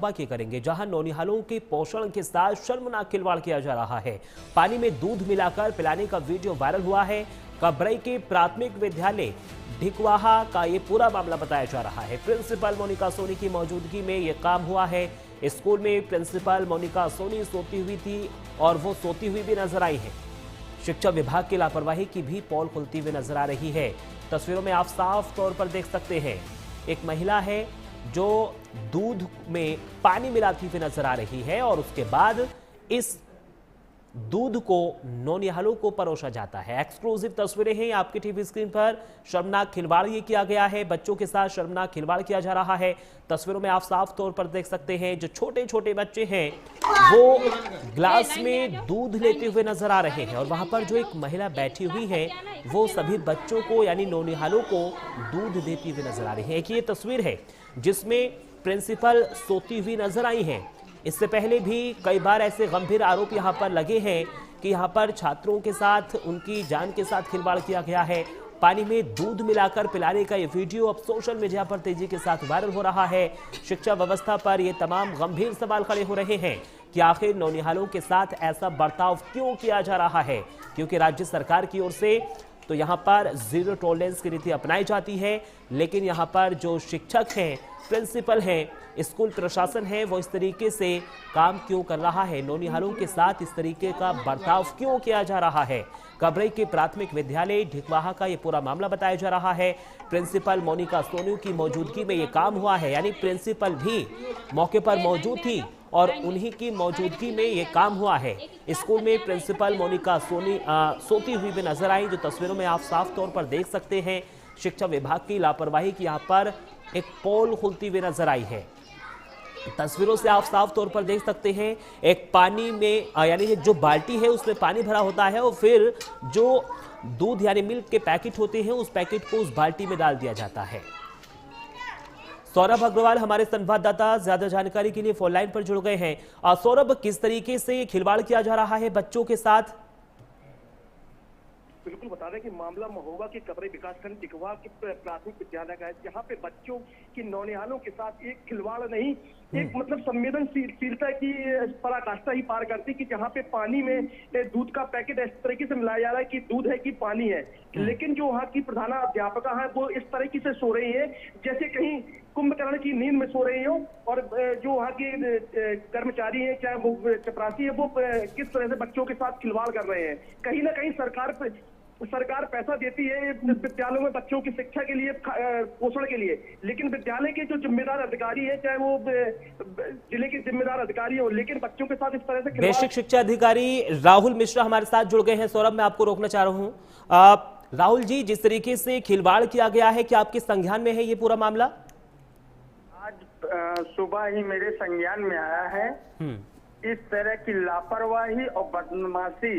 तौबा की करेंगे, जहां नौनिहालों के पोषण के साथ शर्मनाक खिलवाड़ किया जा रहा है। पानी में दूध मिलाकर पिलाने का वीडियो वायरल हुआ है। कबरई के प्राथमिक विद्यालय ढिकवाहा का ये पूरा मामला बताया जा रहा है। प्रिंसिपल मोनिका सोनी की मौजूदगी में ये काम हुआ है। स्कूल में प्रिंसिपल मोनिका सोनी सोती हुई थी और वो सोती हुई भी नजर आई है। शिक्षा विभाग की लापरवाही की भी पोल खुलती हुई नजर आ रही है। तस्वीरों में आप साफ तौर पर देख सकते हैं, एक महिला है जो दूध में पानी मिलाती हुई नजर आ रही है और उसके बाद इस दूध को नौनिहालों को परोसा जाता है। एक्सक्लूसिव तस्वीरें हैं आपकी टीवी स्क्रीन पर। शर्मनाक खिलवाड़ ये किया गया है, बच्चों के साथ शर्मनाक खिलवाड़ किया जा रहा है। तस्वीरों में आप साफ तौर पर देख सकते हैं, जो छोटे छोटे बच्चे हैं वो ग्लास में दूध लेते हुए नजर आ रहे हैं और वहां पर जो एक महिला बैठी हुई है वो सभी बच्चों को यानी नौनिहालों को दूध देती हुई नजर आ रही है। एक ये तस्वीर है जिसमें प्रिंसिपल सोती हुई नजर आई हैं। इससे पहले भी कई बार ऐसे गंभीर आरोप यहां पर लगे हैं कि यहां पर छात्रों के साथ उनकी जान के साथ खिलवाड़ किया गया है। पानी में दूध मिलाकर पिलाने का ये वीडियो अब सोशल मीडिया पर तेजी के साथ वायरल हो रहा है। शिक्षा व्यवस्था पर ये तमाम गंभीर सवाल खड़े हो रहे हैं कि आखिर नौनिहालों के साथ ऐसा बर्ताव क्यों किया जा रहा है, क्योंकि राज्य सरकार की ओर से तो यहां पर जीरो टॉलरेंस की नीति अपनाई जाती है, लेकिन यहां पर जो शिक्षक हैं, प्रिंसिपल हैं, स्कूल प्रशासन है, वो इस तरीके से काम क्यों कर रहा है, नौनिहालों के साथ इस तरीके का बर्ताव क्यों किया जा रहा है। कबरई के प्राथमिक विद्यालय ढिकवाहा का ये पूरा मामला बताया जा रहा है। प्रिंसिपल मोनिका सोनी की मौजूदगी में ये काम हुआ है, यानी प्रिंसिपल भी मौके पर मौजूद थी और उन्हीं की मौजूदगी में ये काम हुआ है। स्कूल में प्रिंसिपल मोनिका सोनी सोती हुई भी नजर आई, जो तस्वीरों में आप साफ तौर पर देख सकते हैं। शिक्षा विभाग की लापरवाही की यहाँ पर एक पोल खुलती हुई नजर आई है। तस्वीरों से आप साफ तौर पर देख सकते हैं, एक पानी में यानी जो बाल्टी है उसमें पानी भरा होता है और फिर जो दूध यानी मिल्क के पैकेट होते हैं उस पैकेट को उस बाल्टी में डाल दिया जाता है। सौरभ अग्रवाल हमारे संवाददाता ज्यादा जानकारी के लिए फोन लाइन पर जुड़ गए हैं। सौरभ, किस तरीके से खिलवाड़ किया जा रहा है बच्चों के साथ? बिल्कुल बता दें कि मामला महोबा के कबरई विकासखंड ढिकवाहा के प्राथमिक विद्यालय का है, जहाँ पे बच्चों की नौनिहालों के साथ एक खिलवाड़ नहीं, एक मतलब संवेदनशीलता की पराकाष्ठा ही पार करती कि जहाँ पे पानी में दूध का पैकेट इस तरीके से मिलाया जा रहा है कि दूध है कि पानी है। लेकिन जो वहाँ की प्रधानाध्यापिका है वो इस तरीके से सो रही है जैसे कहीं कुंभकर्ण की नींद में सो रही हो, और जो वहाँ के कर्मचारी हैं, चाहे वो चपरासी है, वो किस तरह से बच्चों के साथ खिलवाड़ कर रहे हैं। कहीं ना कहीं सरकार पैसा देती है विद्यालयों में बच्चों की शिक्षा के लिए, पोषण के लिए, लेकिन विद्यालय के जो जिम्मेदार अधिकारी है, चाहे वो जिले के जिम्मेदार अधिकारी हो, लेकिन बच्चों के साथ इस तरह से बेसिक शिक्षा अधिकारी राहुल मिश्रा हमारे साथ जुड़ गए हैं। सौरभ, मैं आपको रोकना चाह रहा हूँ। राहुल जी, जिस तरीके से खिलवाड़ किया गया है, क्या आपके संज्ञान में है ये पूरा मामला? आज सुबह ही मेरे संज्ञान में आया है। इस तरह की लापरवाही और बदमाशी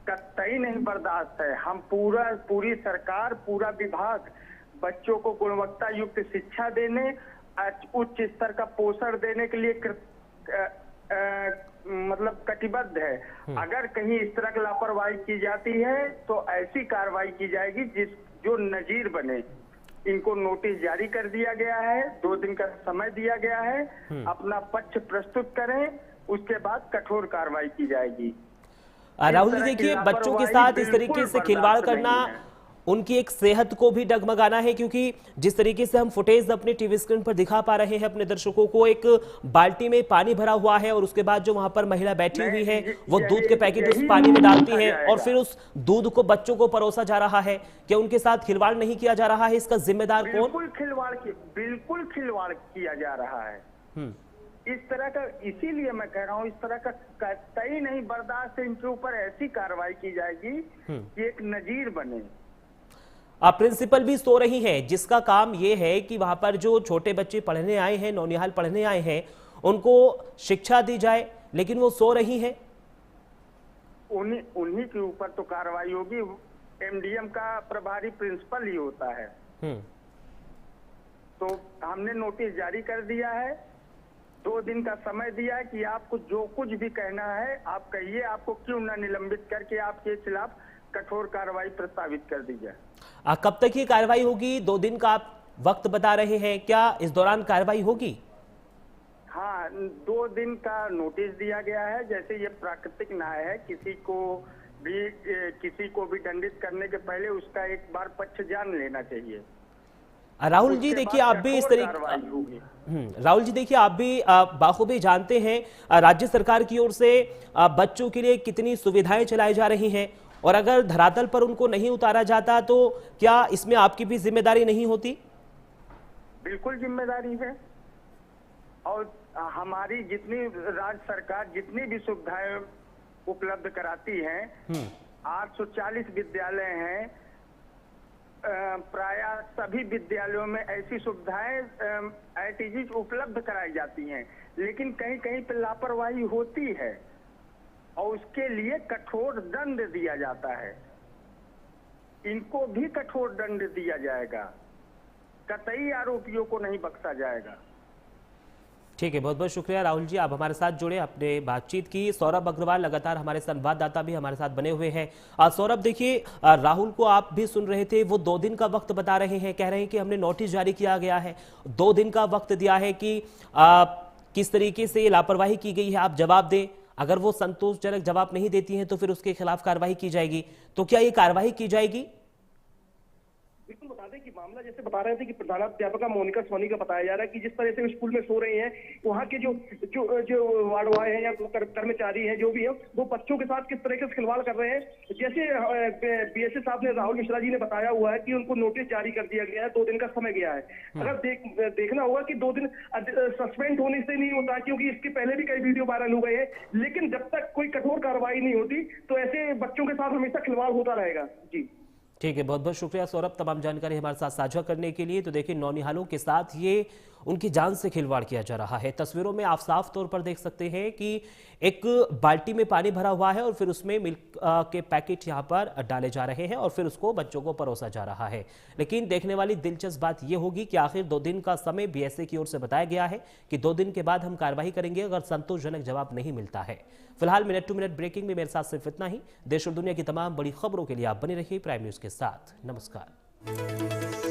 कतई नहीं बर्दाश्त है। हम पूरी सरकार, पूरा विभाग बच्चों को गुणवत्ता युक्त शिक्षा देने, उच्च स्तर का पोषण देने के लिए मतलब कटिबद्ध है। अगर कहीं इस तरह की लापरवाही की जाती है तो ऐसी कार्रवाई की जाएगी जो नजीर बने। इनको नोटिस जारी कर दिया गया है, 2 दिन का समय दिया गया है, अपना पक्ष प्रस्तुत करें, उसके बाद कठोर कार्रवाई की जाएगी। राहुल जी, देखिए, बच्चों के साथ इस तरीके से खिलवाड़ करना उनकी एक सेहत को भी डगमगाना है, क्योंकि जिस तरीके से हम फुटेज अपने टीवी स्क्रीन पर दिखा पा रहे हैं अपने दर्शकों को, एक बाल्टी में पानी भरा हुआ है और उसके बाद जो वहां पर महिला बैठी हुई है वो दूध के पैकेट उस पानी में डालती है और फिर उस दूध को बच्चों को परोसा जा रहा है। क्या उनके साथ खिलवाड़ नहीं किया जा रहा है? इसका जिम्मेदार कौन? बिल्कुल खिलवाड़ किया जा रहा है इस तरह का। इसीलिए मैं कह रहा हूँ, इस तरह का कतई नहीं बर्दाश्त। इनके ऊपर ऐसी कार्रवाई की जाएगी कि एक नजीर बने। प्रिंसिपल भी सो रही हैं, जिसका काम ये है कि वहां पर जो छोटे बच्चे पढ़ने आए हैं, नौनिहाल पढ़ने आए हैं, उनको शिक्षा दी जाए, लेकिन वो सो रही हैं। उन्हीं के ऊपर तो कार्रवाई होगी। एमडीएम का प्रभारी प्रिंसिपल ही होता है। तो हमने नोटिस जारी कर दिया है, 2 दिन का समय दिया है कि आपको जो कुछ भी कहना है आप कहिए। आपको क्यों न निलंबित करके आपके खिलाफ कठोर कार्रवाई प्रस्तावित कर दी जाए। कब तक ये कार्रवाई होगी? 2 दिन का आप वक्त बता रहे हैं, क्या इस दौरान कार्रवाई होगी? हाँ, 2 दिन का नोटिस दिया गया है। जैसे ये प्राकृतिक न्याय है, किसी को भी दंडित करने के पहले उसका एक बार पक्ष जान लेना चाहिए। राहुल जी देखिए, आप भी इस तरीके राहुल जी देखिए, आप भी बाखूबी जानते हैं राज्य सरकार की ओर से बच्चों के लिए कितनी सुविधाएं चलाई जा रही हैं, और अगर धरातल पर उनको नहीं उतारा जाता तो क्या इसमें आपकी भी जिम्मेदारी नहीं होती? बिल्कुल जिम्मेदारी है, और हमारी जितनी राज्य सरकार जितनी भी सुविधाएं उपलब्ध कराती हैं, 840 विद्यालय हैं, प्राय सभी विद्यालयों में ऐसी सुविधाएं ITG उपलब्ध कराई जाती हैं, लेकिन कहीं कहीं पर लापरवाही होती है और उसके लिए कठोर दंड दिया जाता है। इनको भी कठोर दंड दिया जाएगा, कतई आरोपियों को नहीं बख्शा जाएगा। ठीक है, बहुत बहुत शुक्रिया राहुल जी, आप हमारे साथ जुड़े, अपने बातचीत की। सौरभ अग्रवाल लगातार हमारे संवाददाता भी हमारे साथ बने हुए हैं। सौरभ देखिए, राहुल को आप भी सुन रहे थे, वो 2 दिन का वक्त बता रहे हैं, कह रहे हैं कि हमने नोटिस जारी किया गया है, 2 दिन का वक्त दिया है कि किस तरीके से लापरवाही की गई है आप जवाब दें। अगर वो संतोषजनक जवाब नहीं देती हैं तो फिर उसके खिलाफ कार्रवाई की जाएगी। तो क्या ये कार्रवाई की जाएगी? बिल्कुल बता दें कि मामला जैसे बता रहे थे कि प्रधानाध्यापिका मोनिका सोनी का बताया जा रहा है कि जिस तरह से स्कूल में सो रहे हैं, वहाँ के जो वार्डवाई हैं या कर्मचारी हैं, जो भी है, वो बच्चों के साथ किस तरीके से खिलवाड़ कर रहे हैं। जैसे BSA साहब ने, राहुल मिश्रा जी ने बताया हुआ है कि उनको नोटिस जारी कर दिया गया है, 2 दिन का समय गया है। अगर देखना होगा कि 2 दिन सस्पेंड होने से नहीं होता, क्योंकि इसके पहले भी कई वीडियो वायरल हो गए हैं, लेकिन जब तक कोई कठोर कार्रवाई नहीं होती तो ऐसे बच्चों के साथ हमेशा खिलवाड़ होता रहेगा। जी ठीक है, बहुत बहुत शुक्रिया सौरभ, तमाम जानकारी हमारे साथ साझा करने के लिए। तो देखिए, नौनिहालों के साथ ये उनकी जान से खिलवाड़ किया जा रहा है। तस्वीरों में आप साफ तौर पर देख सकते हैं कि एक बाल्टी में पानी भरा हुआ है और फिर उसमें मिल्क के पैकेट यहाँ पर डाले जा रहे हैं और फिर उसको बच्चों को परोसा जा रहा है। लेकिन देखने वाली दिलचस्प बात यह होगी कि आखिर 2 दिन का समय BSA की ओर से बताया गया है कि 2 दिन के बाद हम कार्रवाई करेंगे अगर संतोषजनक जवाब नहीं मिलता है। फिलहाल मिनट टू मिनट ब्रेकिंग में मेरे साथ सिर्फ इतना ही। देश और दुनिया की तमाम बड़ी खबरों के लिए आप बने रहिए प्राइम न्यूज के साथ। नमस्कार।